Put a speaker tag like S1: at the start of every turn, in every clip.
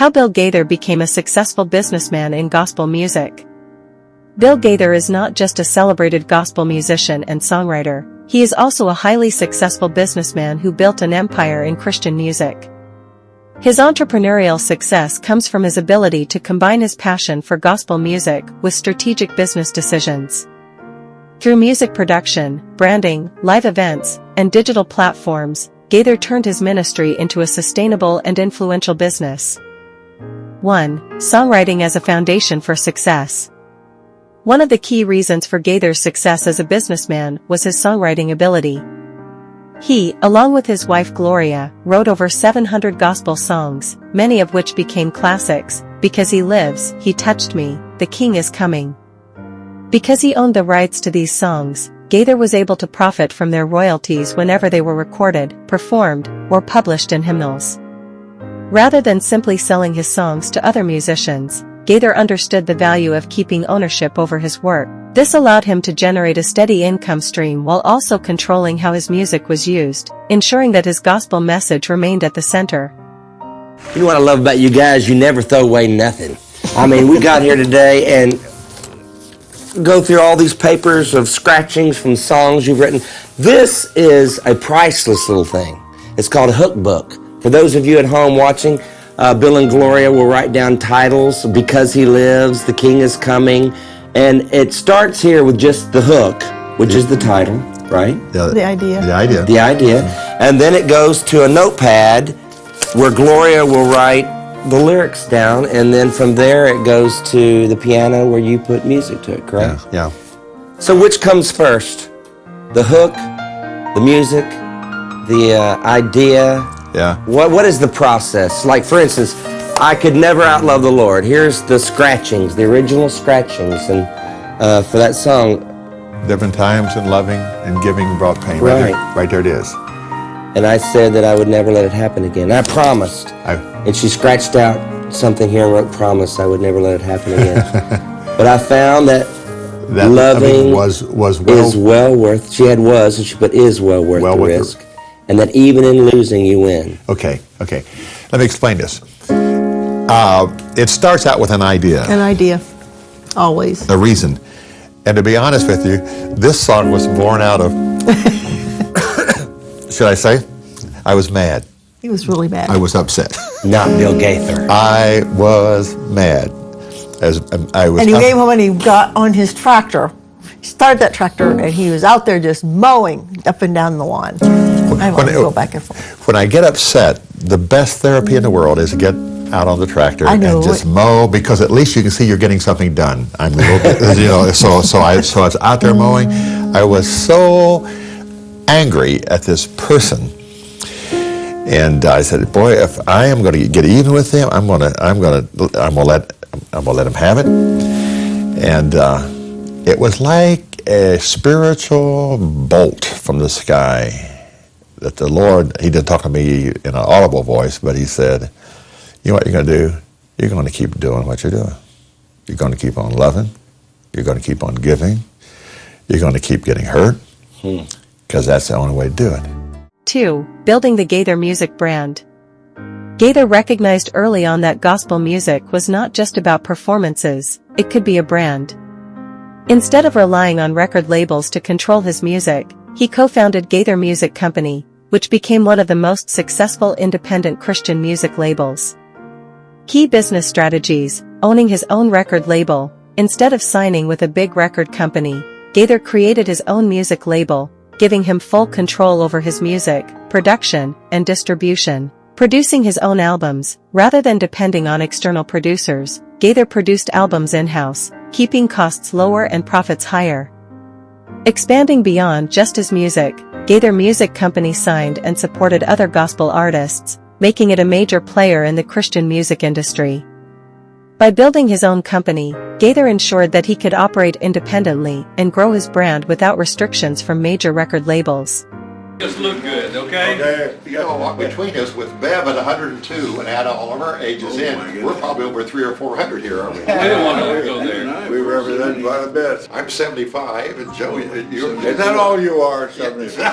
S1: How Bill Gaither became a successful businessman in gospel music. Bill Gaither is not just a celebrated gospel musician and songwriter, he is also a highly successful businessman who built an empire in Christian music. His entrepreneurial success comes from his ability to combine his passion for gospel music with strategic business decisions. Through music production, branding, live events, and digital platforms, Gaither turned his ministry into a sustainable and influential business. 1. Songwriting as a foundation for success. One of the key reasons for Gaither's success as a businessman was his songwriting ability. He, along with his wife Gloria, wrote over 700 gospel songs, many of which became classics. Because He Lives, He Touched Me, The King Is Coming. Because he owned the rights to these songs, Gaither was able to profit from their royalties whenever they were recorded, performed, or published in hymnals. Rather than simply selling his songs to other musicians, Gaither understood the value of keeping ownership over his work. This allowed him to generate a steady income stream while also controlling how his music was used, ensuring that his gospel message remained at the center.
S2: You know what I love about you guys? You never throw away nothing. I mean, we got here today and go through all these papers of scratchings from songs you've written. This is a priceless little thing. It's called a hook book. For those of you at home watching, Bill and Gloria will write down titles, Because He Lives, The King Is Coming, and it starts here with just the hook, which is the title, right?
S3: The idea.
S2: The idea. And then it goes to a notepad where Gloria will write the lyrics down, and then from there it goes to the piano where you put music to it, correct?
S4: Yeah.
S2: So which comes first? The hook, the music, the idea?
S4: Yeah.
S2: What is the process? Like, for instance, I Could Never Outlove the Lord. Here's the scratchings, the original scratchings, and for that song.
S4: Different times in loving and giving brought pain.
S2: Right.
S4: Right there it is.
S2: And I said that I would never let it happen again. I promised. And she scratched out something here and wrote, promise I would never let it happen again. But I found that loving
S4: was
S2: is well worth, she had was, and she put is well worth the risk. And that even in losing, you win.
S4: Okay. Let me explain this. It starts out with an idea.
S3: An idea. Always.
S4: A reason. And to be honest with you, this song was born out of, should I say? I was mad.
S3: He was really mad.
S4: I was upset.
S2: Not Bill Gaither.
S4: I was mad.
S3: And he came home and he got on his tractor. He started that tractor and he was out there just mowing up and down the lawn. I want to go back and forth.
S4: When I get upset, the best therapy in the world is to get out on the tractor and just mow, because at least you can see you're getting something done. I'm a little bit, so I was out there mowing. I was so angry at this person, and I said, "Boy, if I am going to get even with him, I'm gonna let him have it." And it was like a spiritual bolt from the sky. That the Lord, He didn't talk to me in an audible voice, but He said, you know what you're going to do? You're going to keep doing what you're doing. You're going to keep on loving. You're going to keep on giving. You're going to keep getting hurt, because that's the only way to do it.
S1: 2. Building the Gaither music brand. Gaither recognized early on that gospel music was not just about performances, it could be a brand. Instead of relying on record labels to control his music, he co-founded Gaither Music Company, which became one of the most successful independent Christian music labels. Key business strategies: owning his own record label. Instead of signing with a big record company, Gaither created his own music label, giving him full control over his music, production, and distribution. Producing his own albums, rather than depending on external producers, Gaither produced albums in-house, keeping costs lower and profits higher. Expanding beyond just his music, Gaither Music Company signed and supported other gospel artists, making it a major player in the Christian music industry. By building his own company, Gaither ensured that he could operate independently and grow his brand without restrictions from major record labels.
S5: Just look good, okay?
S6: Okay. You got a lot between us with Bev at 102 and add all of our ages in. We're probably over 300 or 400 here, aren't we?
S5: We didn't want to go there.
S6: We represent quite a bit. I'm 75 and Joe, you're... Is that all you are, 75?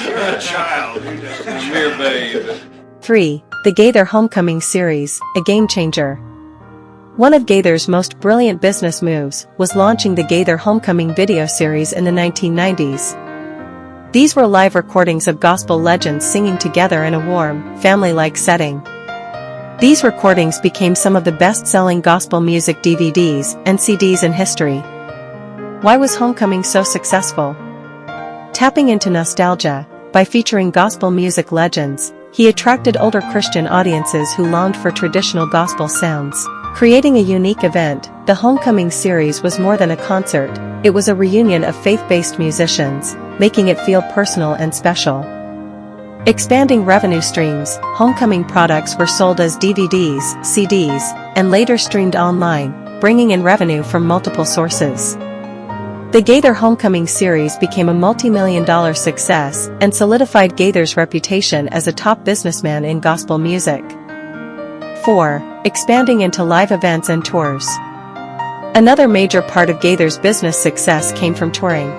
S5: You're a child. You're just a mere babe.
S1: 3. The Gaither Homecoming Series, a game changer. One of Gaither's most brilliant business moves was launching the Gaither Homecoming video series in the 1990s. These were live recordings of gospel legends singing together in a warm, family-like setting. These recordings became some of the best-selling gospel music DVDs and CDs in history. Why was Homecoming so successful? Tapping into nostalgia, by featuring gospel music legends, he attracted older Christian audiences who longed for traditional gospel sounds. Creating a unique event, the Homecoming series was more than a concert, it was a reunion of faith-based musicians, making it feel personal and special. Expanding revenue streams, Homecoming products were sold as DVDs, CDs, and later streamed online, bringing in revenue from multiple sources. The Gaither Homecoming series became a multi-million-dollar success and solidified Gaither's reputation as a top businessman in gospel music. 4. Expanding into live events and tours. Another major part of Gaither's business success came from touring.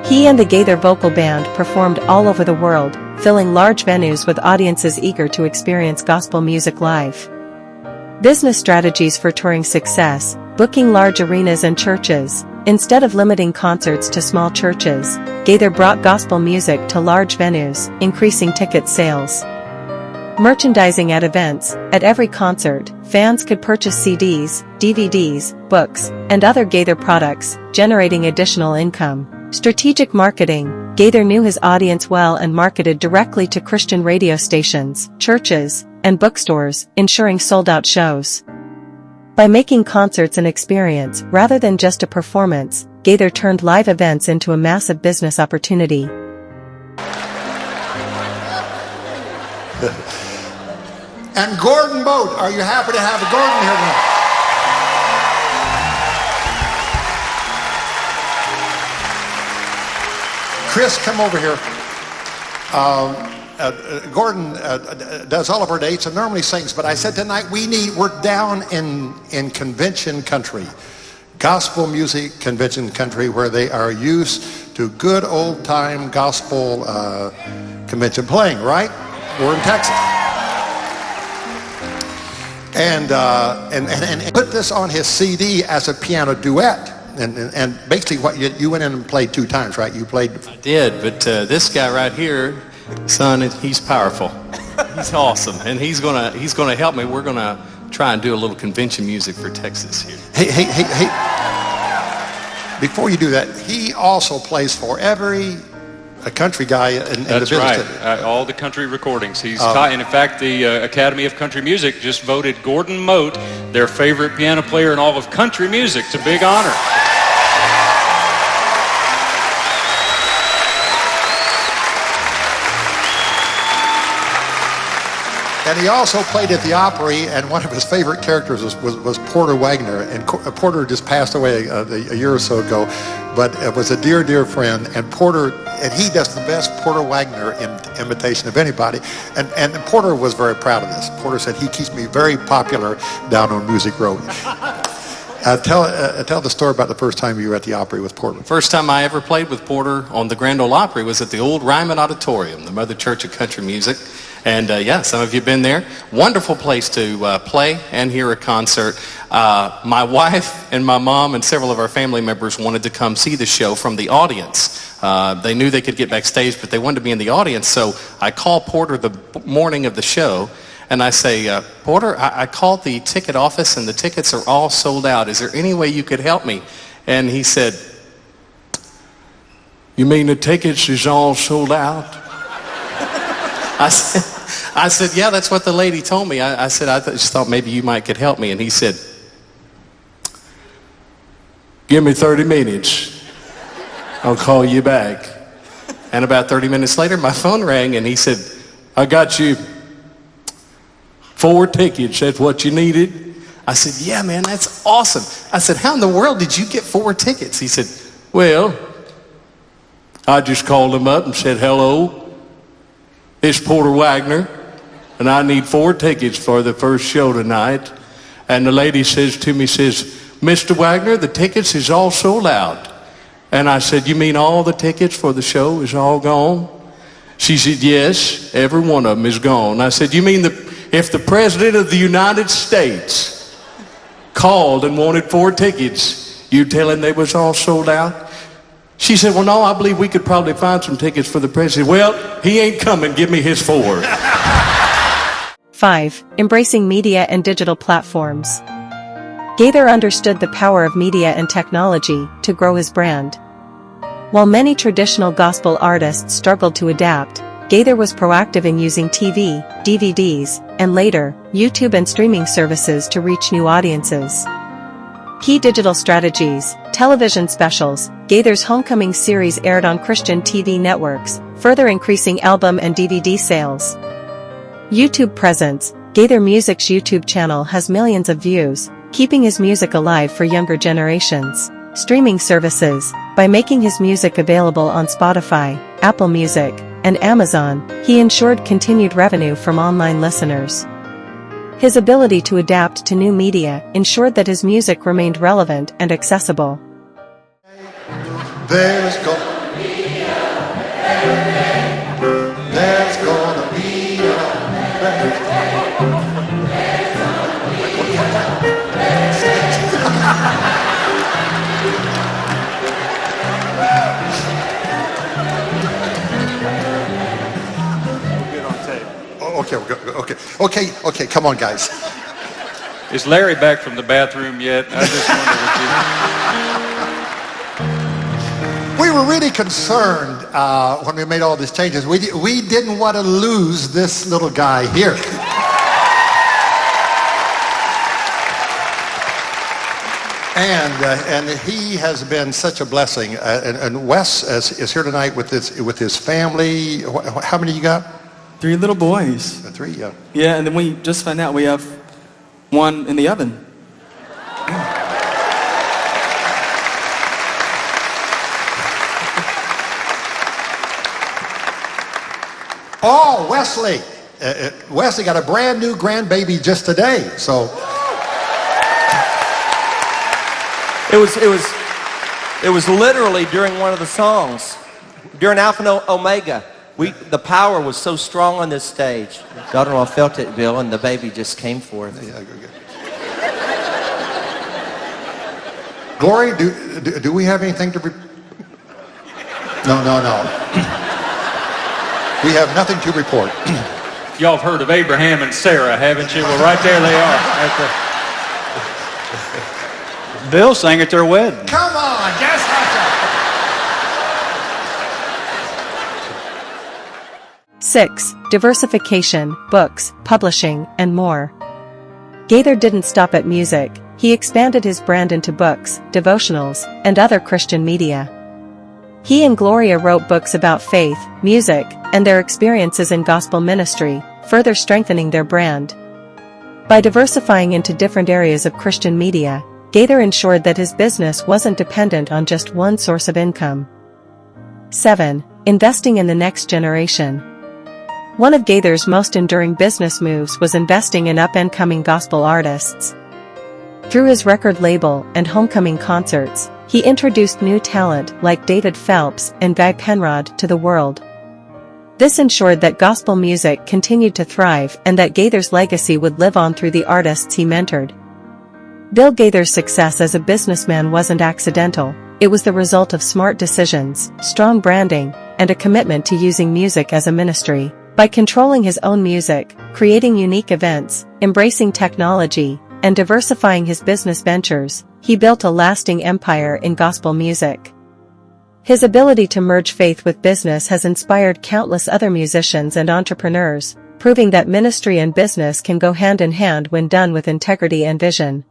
S1: He and the Gaither vocal band performed all over the world, filling large venues with audiences eager to experience gospel music live. Business strategies for touring success, booking large arenas and churches. Instead of limiting concerts to small churches, Gaither brought gospel music to large venues, increasing ticket sales. Merchandising at events. At every concert, fans could purchase CDs, DVDs, books, and other Gaither products, generating additional income. Strategic marketing. Gaither knew his audience well and marketed directly to Christian radio stations, churches, and bookstores, ensuring sold-out shows. By making concerts an experience rather than just a performance, Gaither turned live events into a massive business opportunity.
S6: And Gordon Boat, are you happy to have Gordon here tonight? Chris, come over here. Gordon does all of our dates and normally sings, but I said tonight we're down in convention country, gospel music convention country, where they are used to good old time gospel convention playing, right? We're in Texas. And put this on his CD as a piano duet. And basically what you went in and played 2 times, right? You played.
S5: I did, but this guy right here, son, he's powerful. He's awesome, and he's gonna help me. We're gonna try and do a little convention music for Texas here.
S6: Hey. Before you do that, he also plays for a country guy in the business.
S7: That's right. All the country recordings. He's and in fact, the Academy of Country Music just voted Gordon Mote their favorite piano player in all of country music. It's a big honor.
S6: And he also played at the Opry, and one of his favorite characters was Porter Wagner. And Porter just passed away a year or so ago, but was a dear, dear friend. And he does the best Porter Wagner imitation of anybody. And Porter was very proud of this. Porter said, he keeps me very popular down on Music Road. Tell the story about the first time you were at the Opry with Porter.
S5: First time I ever played with Porter on the Grand Ole Opry was at the old Ryman Auditorium, the Mother Church of Country Music. And some of you have been there. Wonderful place to play and hear a concert. My wife and my mom and several of our family members wanted to come see the show from the audience. They knew they could get backstage, but they wanted to be in the audience. So I called Porter the morning of the show, and I say, Porter, I called the ticket office, and the tickets are all sold out. Is there any way you could help me? And he said, you mean the tickets is all sold out? I said, yeah, that's what the lady told me. I said, I just thought maybe you might could help me. And he said, give me 30 minutes. I'll call you back. And about 30 minutes later, my phone rang, and he said, I got you 4 tickets. That's what you needed? I said, yeah, man, that's awesome. I said, how in the world did you get 4 tickets? He said, well, I just called him up and said, hello. It's Porter Wagner, and I need 4 tickets for the first show tonight. And the lady says to me, Mr. Wagner, the tickets is all sold out. And I said, you mean all the tickets for the show is all gone? She said, yes, every one of them is gone. I said, you mean if the President of the United States called and wanted 4 tickets, you tell him they was all sold out? She said, well, no, I believe we could probably find some tickets for the President. Well, he ain't coming. Give me his 4.
S1: 5. Embracing media and digital platforms. Gaither understood the power of media and technology to grow his brand. While many traditional gospel artists struggled to adapt, Gaither was proactive in using TV, DVDs, and later, YouTube and streaming services to reach new audiences. Key digital strategies, television specials. Gaither's Homecoming series aired on Christian TV networks, further increasing album and DVD sales. YouTube presence. Gaither Music's YouTube channel has millions of views, keeping his music alive for younger generations. Streaming services. By making his music available on Spotify, Apple Music, and Amazon, he ensured continued revenue from online listeners. His ability to adapt to new media ensured that his music remained relevant and accessible.
S6: There's gonna be a better day. There's gonna be a better day. There's gonna be a better day. Okay, come on, guys.
S7: Is Larry back from the bathroom yet? I just wondered if
S6: We were really concerned when we made all these changes. We didn't want to lose this little guy here. And he has been such a blessing. And Wes is here tonight with his family. How many you got?
S8: 3 little boys.
S6: 3, yeah.
S8: Yeah, and then we just found out we have 1 in the oven.
S6: Oh, Wesley. Wesley got a brand new grandbaby just today. So
S2: It was literally during one of the songs, during Alpha and Omega. The power was so strong on this stage. Daughter-in-law felt it, Bill, and the baby just came forth.
S6: Yeah, good. Glory, do we have anything to No. We have nothing to report.
S7: y'all have heard of Abraham and Sarah, haven't you? Well, right there they are. Bill sang at their wedding.
S6: Come on, just like that.
S1: 6. Diversification, books, publishing, and more. Gaither didn't stop at music. He expanded his brand into books, devotionals, and other Christian media. He and Gloria wrote books about faith, music, and their experiences in gospel ministry, further strengthening their brand. By diversifying into different areas of Christian media, Gaither ensured that his business wasn't dependent on just one source of income. 7. Investing in the next generation. One of Gaither's most enduring business moves was investing in up-and-coming gospel artists. Through his record label and homecoming concerts, he introduced new talent like David Phelps and Guy Penrod to the world. This ensured that gospel music continued to thrive and that Gaither's legacy would live on through the artists he mentored. Bill Gaither's success as a businessman wasn't accidental. It was the result of smart decisions, strong branding, and a commitment to using music as a ministry. By controlling his own music, creating unique events, embracing technology, and diversifying his business ventures, he built a lasting empire in gospel music. His ability to merge faith with business has inspired countless other musicians and entrepreneurs, proving that ministry and business can go hand in hand when done with integrity and vision.